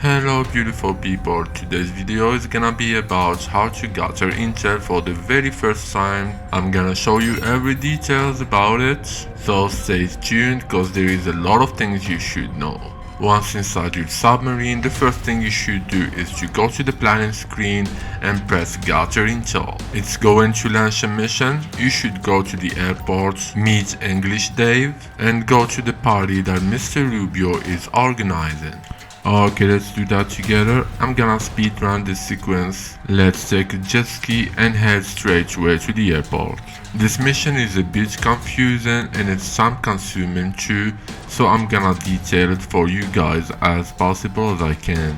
Hello beautiful people, today's video is gonna be about how to gather intel for the very first time. I'm gonna show you every details about it, so stay tuned cause there is a lot of things you should know. Once inside your submarine, the first thing you should do is to go to the planning screen and press gather intel. It's going to launch a mission. You should go to the airport, meet English Dave, and go to the party that Mr. Rubio is organizing. Okay, let's do that together. I'm gonna speedrun this sequence. Let's take a jet ski and head straight away to the airport. This mission is a bit confusing and it's time consuming too, so I'm gonna detail it for you guys as possible as I can.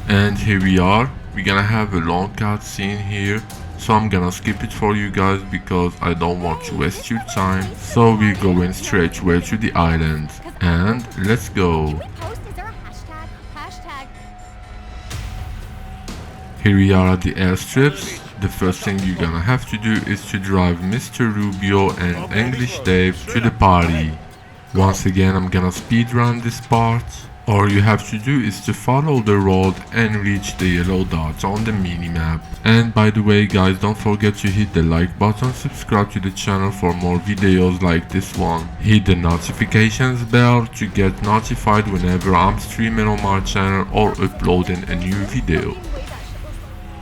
And here we are. We're gonna have a long cutscene here, so I'm gonna skip it for you guys because I don't want to waste your time. So we're going straight away to the island, and let's go. Here we are at the airstrips. The first thing you're gonna have to do is to drive Mr. Rubio and English Dave to the party. Once again, I'm gonna speedrun this part. All you have to do is to follow the road and reach the yellow dots on the minimap. And by the way guys, don't forget to hit the like button, subscribe to the channel for more videos like this one. Hit the notifications bell to get notified whenever I'm streaming on my channel or uploading a new video.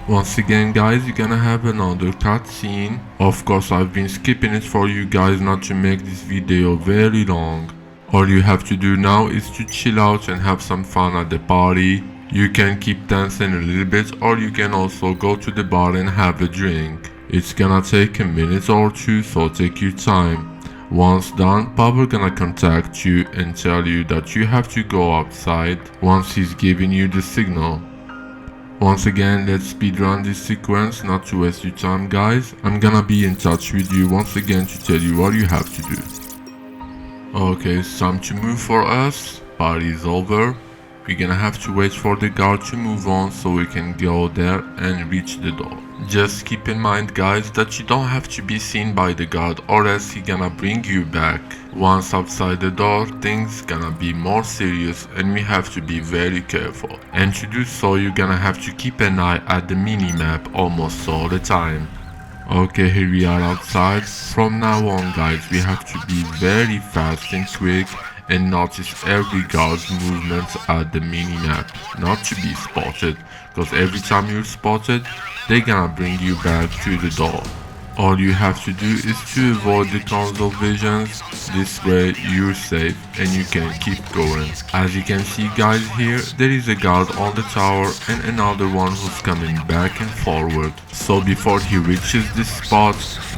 Once again guys, you're gonna have another cutscene. Of course I've been skipping it for you guys not to make this video very long. All you have to do now is to chill out and have some fun at the party. You can keep dancing a little bit, or you can also go to the bar and have a drink. It's gonna take a minute or two, so take your time. Once done, Pavel gonna contact you and tell you that you have to go outside once he's giving you the signal. Once again, let's speedrun this sequence not to waste your time guys. I'm gonna be in touch with you once again to tell you what you have to do. Okay, it's time to move for us. Party is over. We're gonna have to wait for the guard to move on so we can go there and reach the door. Just keep in mind guys that you don't have to be seen by the guard or else he's gonna bring you back. Once outside the door, things gonna be more serious and we have to be very careful. And to do so, you're gonna have to keep an eye at the minimap almost all the time. Okay, here we are outside. From now on guys, we have to be very fast and quick and notice every guard's movements at the minimap, not to be spotted, because every time you're spotted, they're gonna bring you back to the door. All you have to do is to avoid the console visions. This way you're safe and you can keep going. As you can see guys here, there is a guard on the tower and another one who's coming back and forward. So before he reaches this spot,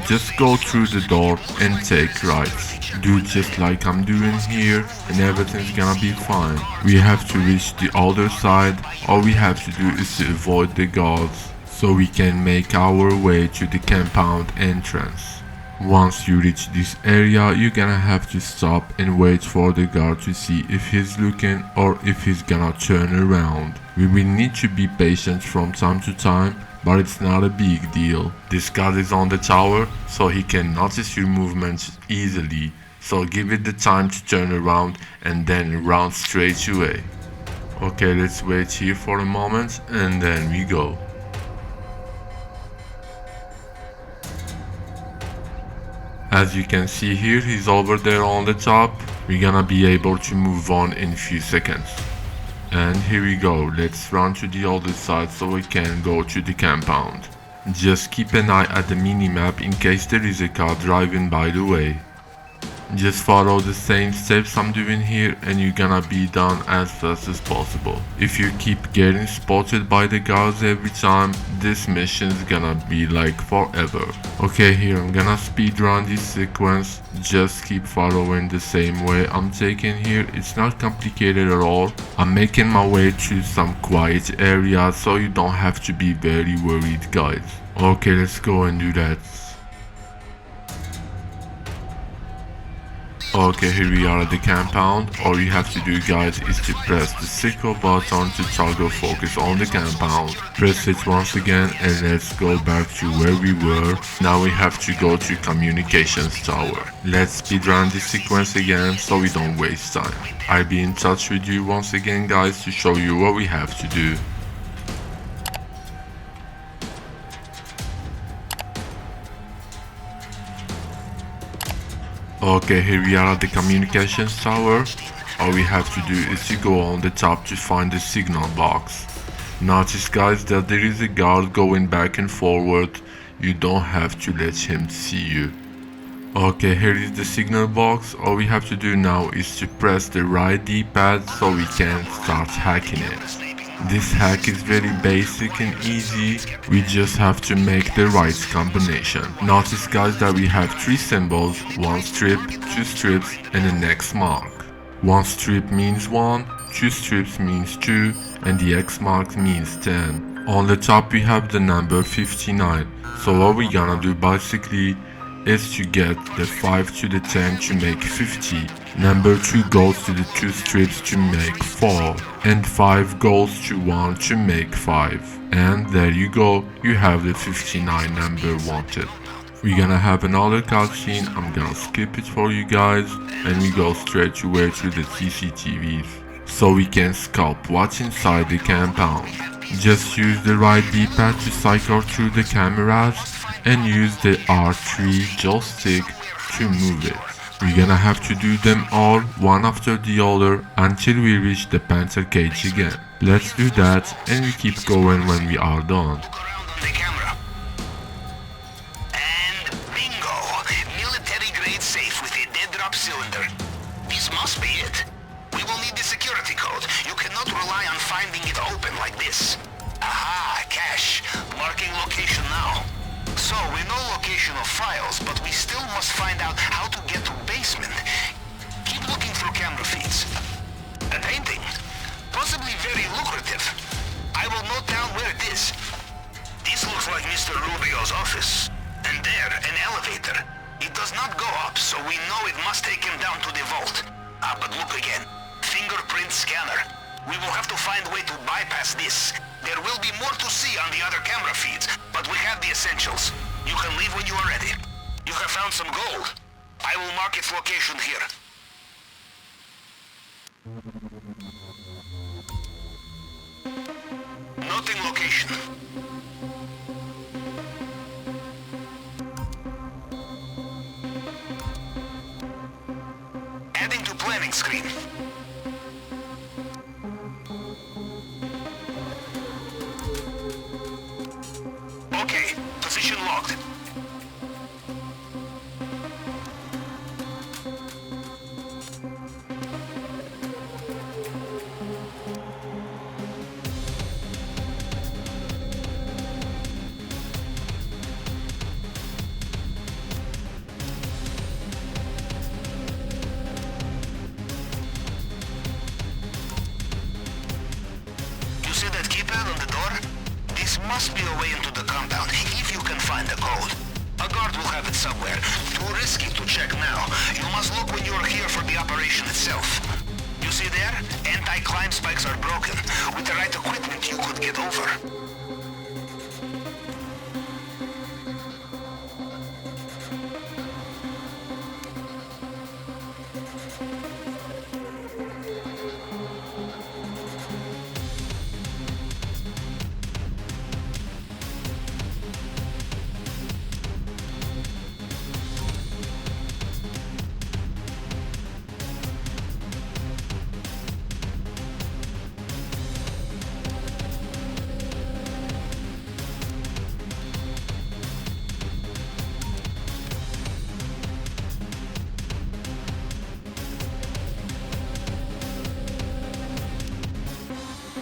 just go through the door and take rights. Do just like I'm doing here and everything's gonna be fine. We have to reach the other side. All we have to do is to avoid the guards, so we can make our way to the compound entrance. Once you reach this area, you're gonna have to stop and wait for the guard to see if he's looking or if he's gonna turn around. We will need to be patient from time to time, but it's not a big deal. This guard is on the tower, so he can notice your movements easily, so give it the time to turn around and then run straight away. Okay, let's wait here for a moment and then we go. As you can see here, he's over there on the top. We're gonna be able to move on in a few seconds. And here we go, let's run to the other side so we can go to the compound. Just keep an eye at the minimap in case there is a car driving by the way. Just follow the same steps I'm doing here and you're gonna be done as fast as possible. If you keep getting spotted by the guards every time, this mission's gonna be like forever. Okay, here I'm gonna speedrun this sequence. Just keep following the same way I'm taking here. It's not complicated at all. I'm making my way through some quiet areas so you don't have to be very worried guys. Okay, let's go and do that. Okay, here we are at the compound. All you have to do, guys, is to press the circle button to toggle focus on the compound. Press it once again and let's go back to where we were. Now we have to go to communications tower. Let's speedrun this sequence again so we don't waste time. I'll be in touch with you once again, guys, to show you what we have to do. Okay, here we are at the communications tower. All we have to do is to go on the top to find the signal box. Notice, guys, that there is a guard going back and forward. You don't have to let him see you. Okay, here is the signal box. All we have to do now is to press the right D-pad so we can start hacking it. This hack is very basic and easy, we just have to make the right combination. Notice, guys, that we have 3 symbols, 1 strip, 2 strips and an X mark. 1 strip means 1, 2 strips means 2 and the X mark means 10. On the top we have the number 59, so what we're gonna do basically is to get the 5 to the 10 to make 50. Number 2 goes to the 2 strips to make 4. And 5 goes to 1 to make 5. And there you go, you have the 59 number wanted. We're gonna have another cutscene, I'm gonna skip it for you guys. And we go straight away to the CCTVs. So we can scope what's inside the compound. Just use the right D-pad to cycle through the cameras and use the R3 joystick to move it. We're gonna have to do them all one after the other until we reach the Panther cage again. Let's do that and we keep going when we are done. And bingo! Military grade safe with a dead drop cylinder. This must be it. We will need the security code. You cannot rely on finding it open like this. Aha, cache. Marking location now. So, we know location of files, but we still must find out how to get to basement. Keep looking through camera feeds. A painting. Possibly very lucrative. I will note down where it is. This looks like Mr. Rubio's office. And there, an elevator. It does not go up, so we know it must take him down to the vault. Ah, but look again. Fingerprint scanner. We will have to find a way to bypass this. There will be more to see on the other camera feeds, but we have the essentials. You can leave when you are ready. You have found some gold. I will mark its location here. Noting location. Adding to planning screen. Okay, position locked. You see that keypad on the door? This must be a way into the compound, if you can find the code. A guard will have it somewhere. Too risky to check now. You must look when you are here for the operation itself. You see there? Anti-climb spikes are broken. With the right equipment, you could get over.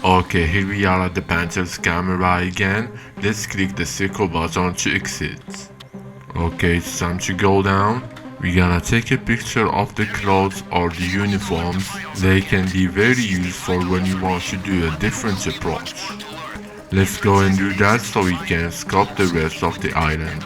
Okay, here we are at the Panther's camera again. Let's click the circle button to exit. Okay, it's time to go down. We're gonna take a picture of the clothes or the uniforms. They can be very useful when you want to do a different approach. Let's go and do that so we can scope the rest of the island.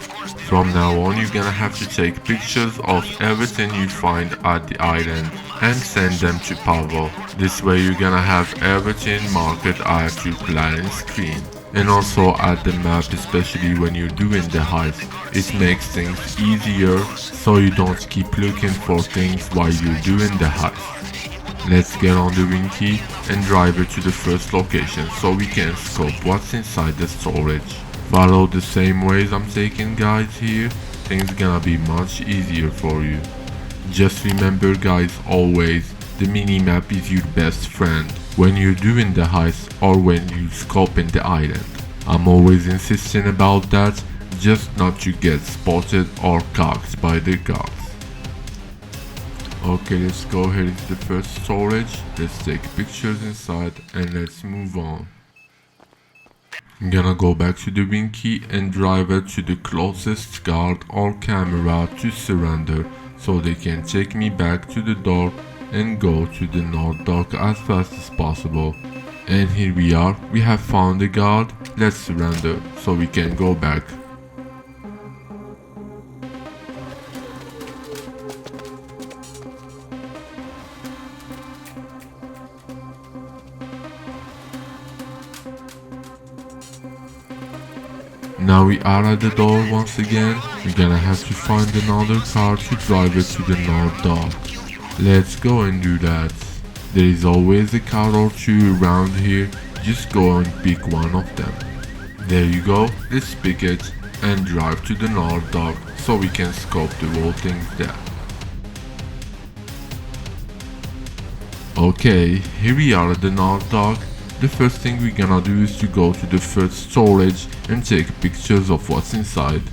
From now on, you're gonna have to take pictures of everything you find at the island and send them to Pavel. This way you're gonna have everything marked at your planning screen. And also add the map, especially when you're doing the heist. It makes things easier so you don't keep looking for things while you're doing the heist. Let's get on the Winky and drive it to the first location so we can scope what's inside the storage. Follow the same ways I'm taking guys here, things gonna be much easier for you. Just remember guys, always, the minimap is your best friend when you're doing the heist or when you're scoping the island. I'm always insisting about that, just not to get spotted or cocked by the guards. Okay, let's go, here is the first storage, let's take pictures inside and let's move on. I'm gonna go back to the Winky and drive it to the closest guard or camera to surrender so they can take me back to the door and go to the north dock as fast as possible. And here we are, we have found the guard, let's surrender so we can go back. Now we are at the door once again, we're gonna have to find another car to drive it to the north dock. Let's go and do that. There is always a car or two around here, just go and pick one of them. There you go, let's pick it and drive to the north dock so we can scope the whole thing there. Okay, here we are at the north dock. The first thing we're gonna do is to go to the first storage and take pictures of what's inside.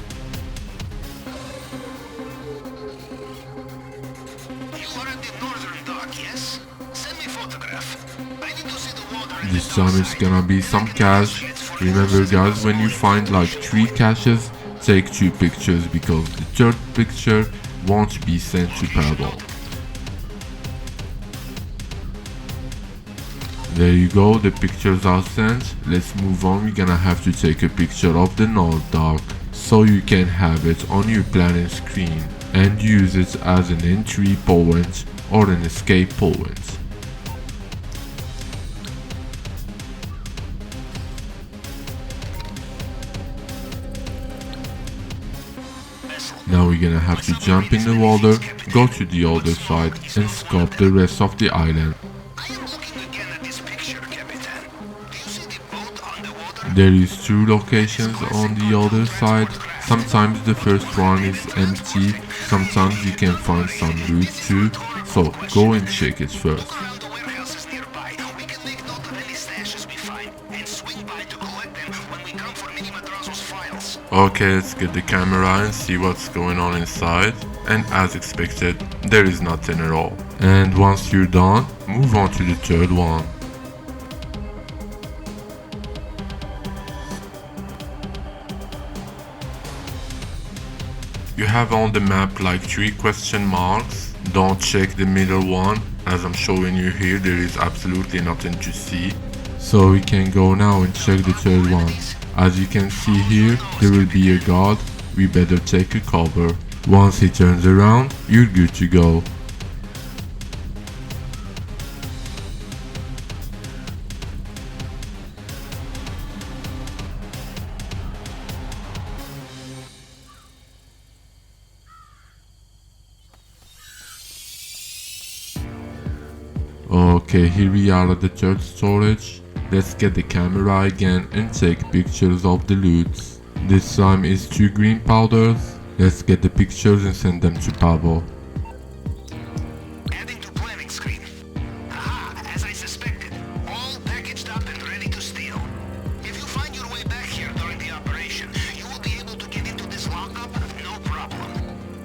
This time it's gonna be some cash. Remember guys, when you find like 3 caches, take 2 pictures because the third picture won't be sent to Pavel. There you go, the pictures are sent. Let's move on, we're gonna have to take a picture of the north dock so you can have it on your planning screen and use it as an entry point or an escape point. Now we're gonna have to jump in the water, go to the other side and scope the rest of the island. There is 2 locations on the other side. Sometimes the first one is empty, sometimes you can find some loot too, so go and check it first. Okay, let's get the camera and see what's going on inside, and as expected, there is nothing at all. And once you're done, move on to the third one. You have on the map like 3 question marks, don't check the middle one, as I'm showing you here there is absolutely nothing to see. So we can go now and check the third one. As you can see here, there will be a guard, we better take a cover. Once he turns around, you're good to go. Okay, here we are at the third storage. Let's get the camera again and take pictures of the loot. This time is 2 green powders. Let's get the pictures and send them to Pavel. Adding to planning screen. Aha, as I suspected, all packaged up and ready to steal. If you find your way back here during the operation, you will be able to get into this lockup, no problem.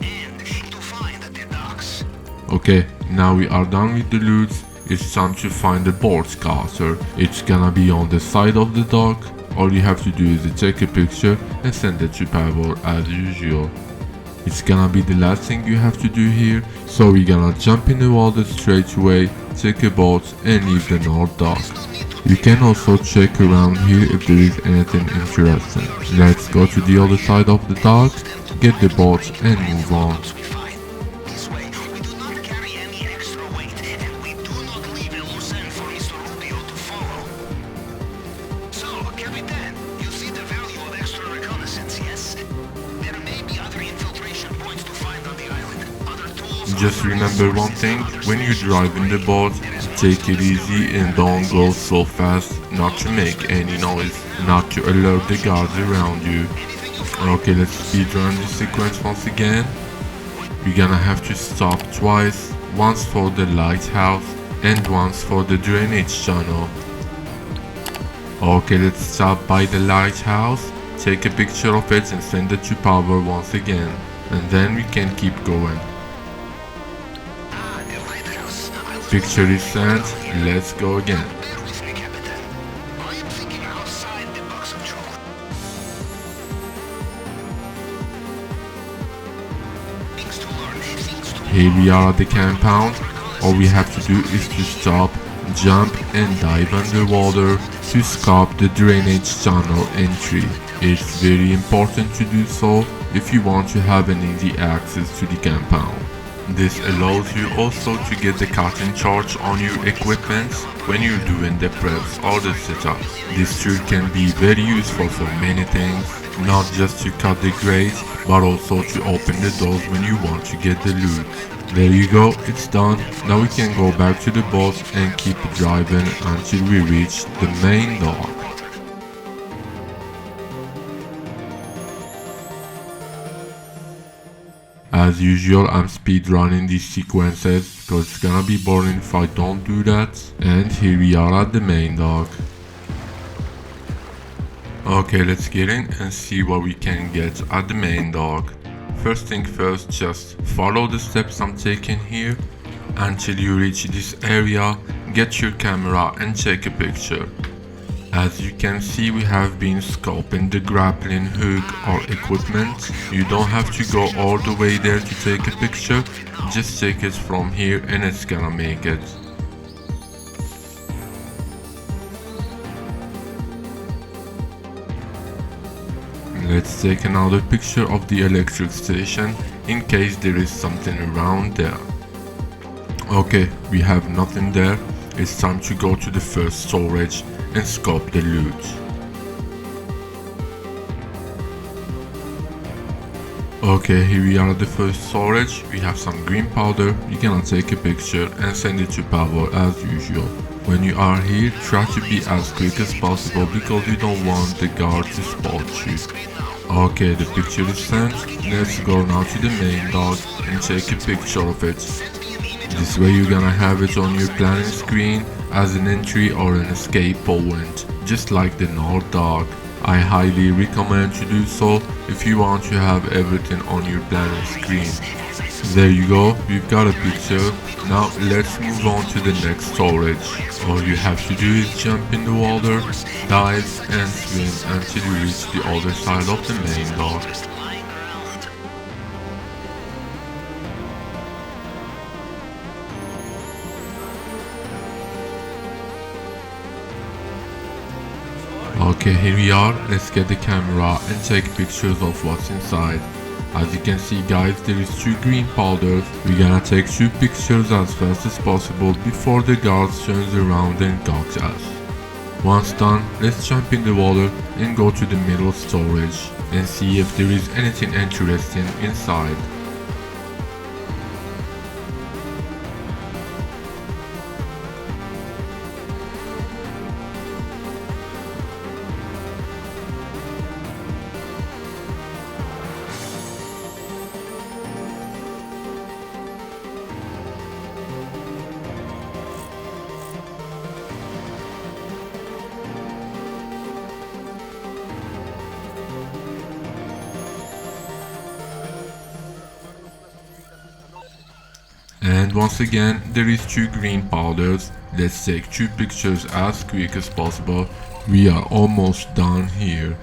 And to find the docks. Okay, now we are done with the loot. It's time to find the board scatter. It's gonna be on the side of the dock. All you have to do is to take a picture and send it to Pavel as usual. It's gonna be the last thing you have to do here, so we're gonna jump in the water straight away, take a boat and leave the north dock. You can also check around here if there is anything interesting. Let's go to the other side of the dock, get the boat and move on. This way, we do not carry any extra weight, and we do not leave a loose end for Mr. Rubio to follow. So, Capitan, you see the value of extra reconnaissance, yes? There may be other infiltration points to find on the island. Other tools. Just remember one thing, when you drive in the boat, take it easy and don't go so fast, not to make any noise, not to alert the guards around you. Okay, let's speedrun this sequence once again. We're gonna have to stop twice, once for the lighthouse and once for the drainage channel. Okay, let's stop by the lighthouse, take a picture of it and send it to power once again, and then we can keep going. Picture is sent, let's go again. Here we are at the compound. All we have to do is to stop, jump and dive underwater to scope the drainage channel entry. It's very important to do so if you want to have an easy access to the compound. This allows you also to get the cutting charge on your equipment when you're doing the preps or the setups. This tool can be very useful for many things, not just to cut the grate, but also to open the doors when you want to get the loot. There you go, it's done. Now we can go back to the boat and keep driving until we reach the main dock. As usual, I'm speedrunning these sequences because it's gonna be boring if I don't do that. And here we are at the main dock. Okay, let's get in and see what we can get at the main dock. First thing first, just follow the steps I'm taking here until you reach this area, get your camera and take a picture. As you can see, we have been scoping the grappling hook or equipment. You don't have to go all the way there to take a picture, just take it from here and it's gonna make it. Let's take another picture of the electric station in case there is something around there. Okay, we have nothing there. It's time to go to the first storage and scope the loot. Okay, here we are at the first storage. We have some green powder. You're gonna take a picture and send it to power as usual. When you are here, try to be as quick as possible because you don't want the guard to spot you. Okay, the picture is sent. Let's go now to the main dock and take a picture of it. This way you're gonna have it on your planning screen as an entry or an escape point, just like the North Dock. I highly recommend to do so if you want to have everything on your planning screen. There you go, we've got a picture. Now let's move on to the next storage. All you have to do is jump in the water, dive and swim until you reach the other side of the main dock. Okay, here we are. Let's get the camera and take pictures of what's inside. As you can see guys, there is 2 green powders. We're gonna take 2 pictures as fast as possible before the guards turns around and gawks us. Once done, let's jump in the water and go to the middle storage and see if there is anything interesting inside. And once again, there is 2 green powders. Let's take 2 pictures as quick as possible. We are almost done here.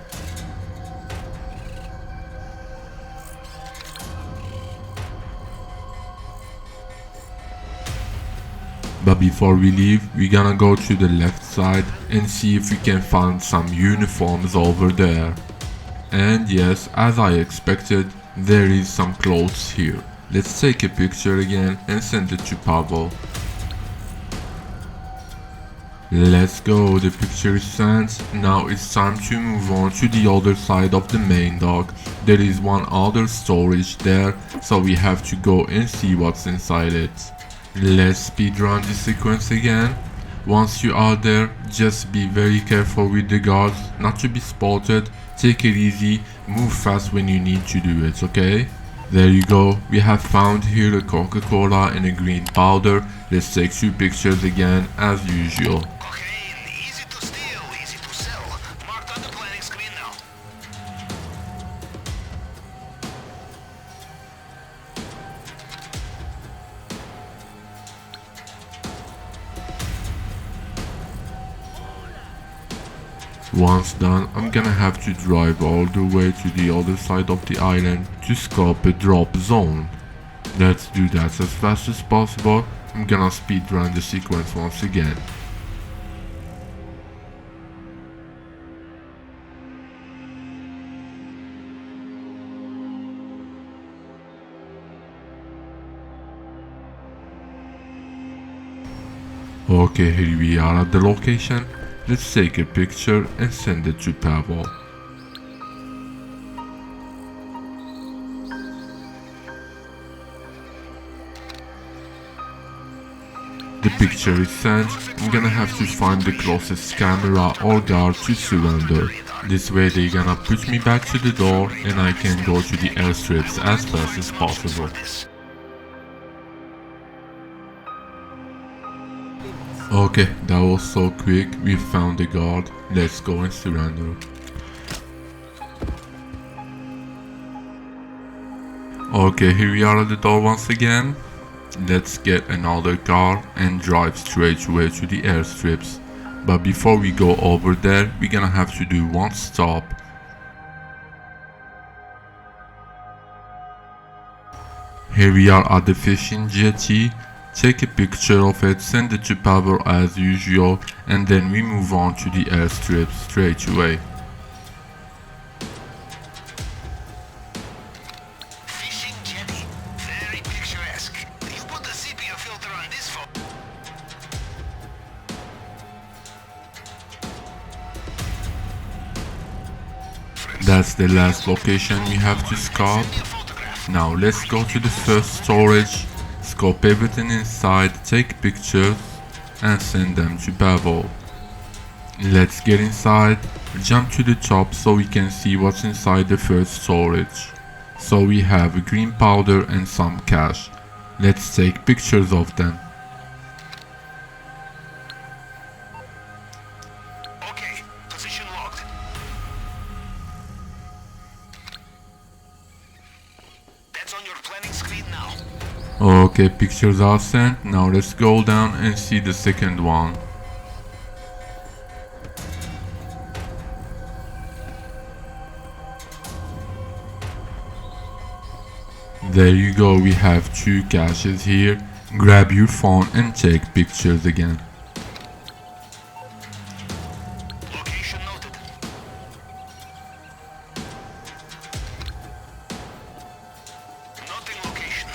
But before we leave, we're gonna go to the left side and see if we can find some uniforms over there. And yes, as I expected, there is some clothes here. Let's take a picture again and send it to Pavel. Let's go, the picture is sent. Now it's time to move on to the other side of the main dock. There is one other storage there, so we have to go and see what's inside it. Let's speedrun this sequence again. Once you are there, just be very careful with the guards, not to be spotted. Take it easy, move fast when you need to do it, okay? There you go, we have found here a Coca-Cola and a green powder. Let's take 2 pictures again as usual. Easy to steal, easy to sell. Marked on the planning screen now. Once done, I'm gonna have to drive all the way to the other side of the island to scope a drop zone. Let's do that as fast as possible. I'm gonna speedrun the sequence once again. Okay, here we are at the location. Let's take a picture and send it to Pavel. The picture is sent. I'm gonna have to find the closest camera or guard to surrender. This way they're gonna put me back to the door and I can go to the airstrips as fast as possible. Okay, that was so quick. We found the guard. Let's go and surrender. Okay, here we are at the door once again. Let's get another car and drive straight away to the airstrips. But before we go over there, we're gonna have to do one stop. Here we are at the fishing jetty. Take a picture of it, send it to Pavel as usual, and then we move on to the airstrip straight away. Fishing jetty, very picturesque. You put the sepia filter on this phone. That's the last location we have to scope. Now let's go to the first storage. Scope everything inside, take pictures and send them to Pavel. Let's get inside, jump to the top so we can see what's inside the first storage. So we have a green powder and some cash. Let's take pictures of them. Okay, position locked. That's on your planning screen now. Okay, pictures are sent. Now let's go down and see the second one. There you go, we have 2 caches here. Grab your phone and take pictures again. Location noted. Noting location.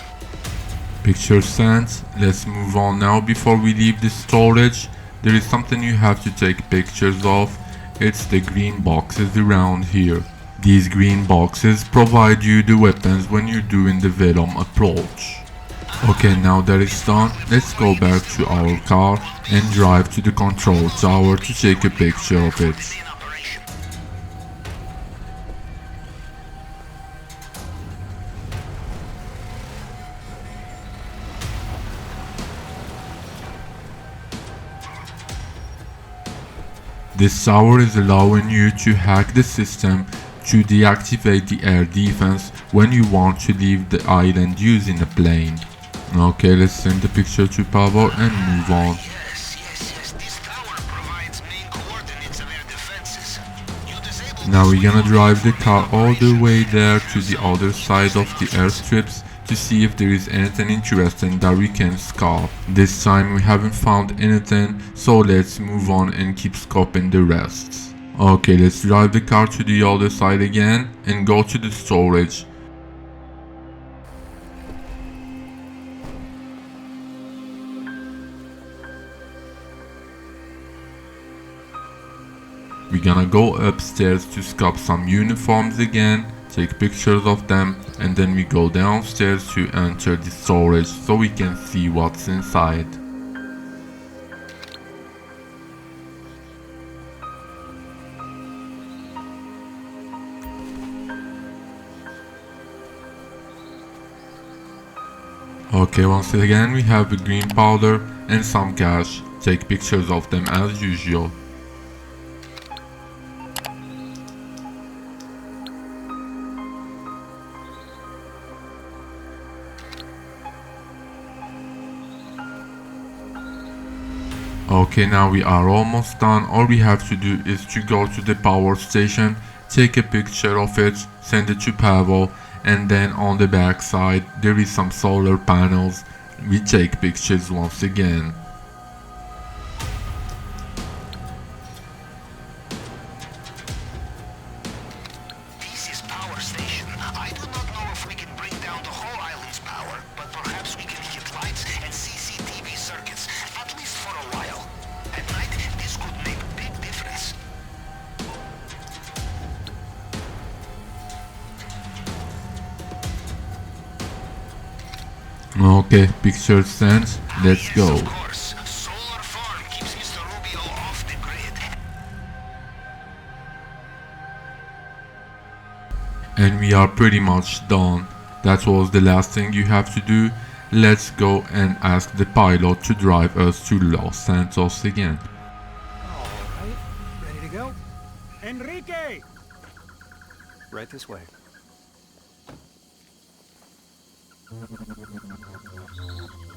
Picture sent. Let's move on now. Before we leave the storage, there is something you have to take pictures of. It's the green boxes around here. These green boxes provide you the weapons when you're doing the Venom approach. Okay, now that it's done, let's go back to our car and drive to the control tower to take a picture of it. In operation. This tower is allowing you to hack the system to deactivate the air defense when you want to leave the island using a plane. Okay, let's send the picture to Pavel and move on. Yes. This tower provides main coordinates of air defenses. You disable Now we're gonna drive the car all the way there to the other side of the airstrips to see if there is anything interesting that we can scope. This time we haven't found anything, so let's move on and keep scoping the rest. Okay, let's drive the car to the other side again and go to the storage. We're gonna go upstairs to scope some uniforms again, take pictures of them, and then we go downstairs to enter the storage so we can see what's inside. Okay, once again we have the green powder and some cash. Take pictures of them as usual. Okay, now we are almost done. All we have to do is to go to the power station, take a picture of it, send it to Pavel, and then on the back side there is some solar panels. We take pictures once again. This is power station. I do not know if we can bring down the whole island's power, but perhaps we can hit lights and CCTV circuits, at least for a while. At night, this could make a big difference. Okay, picture sent. Let's Yes, go. of course. Solar farm keeps Mr. Rubio off the grid. And we are pretty much done. That was the last thing you have to do. Let's go and ask the pilot to drive us to Los Santos again. Alright, ready to go? Enrique! Right this way.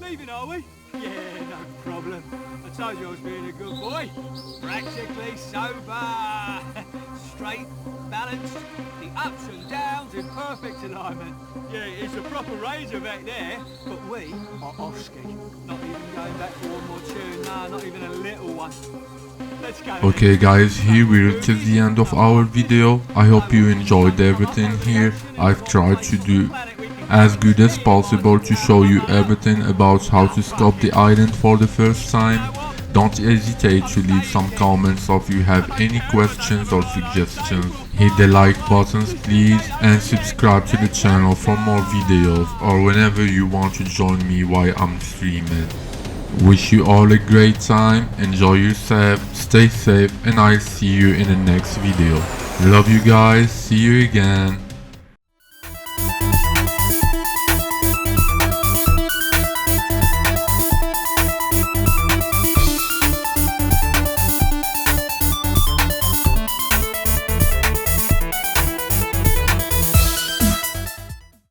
Leaving, are we? Yeah, no problem. I told you I was being a good boy. Practically sober. Straight, balanced, the ups and downs in perfect alignment. Yeah, it's a proper ranger back there, but we are off-ski. Not even going back for one more tune, nah, not even a little one. Let's go. Okay guys, here we reach the end of our video. I hope you enjoyed everything here. I've tried to do as good as possible to show you everything about how to scope the island for the first time. Don't hesitate to leave some comments if you have any questions or suggestions. Hit the like buttons please and subscribe to the channel for more videos or whenever you want to join me while I'm streaming. Wish you all a great time, enjoy yourself, stay safe, and I'll see you in the next video. Love you guys, see you again.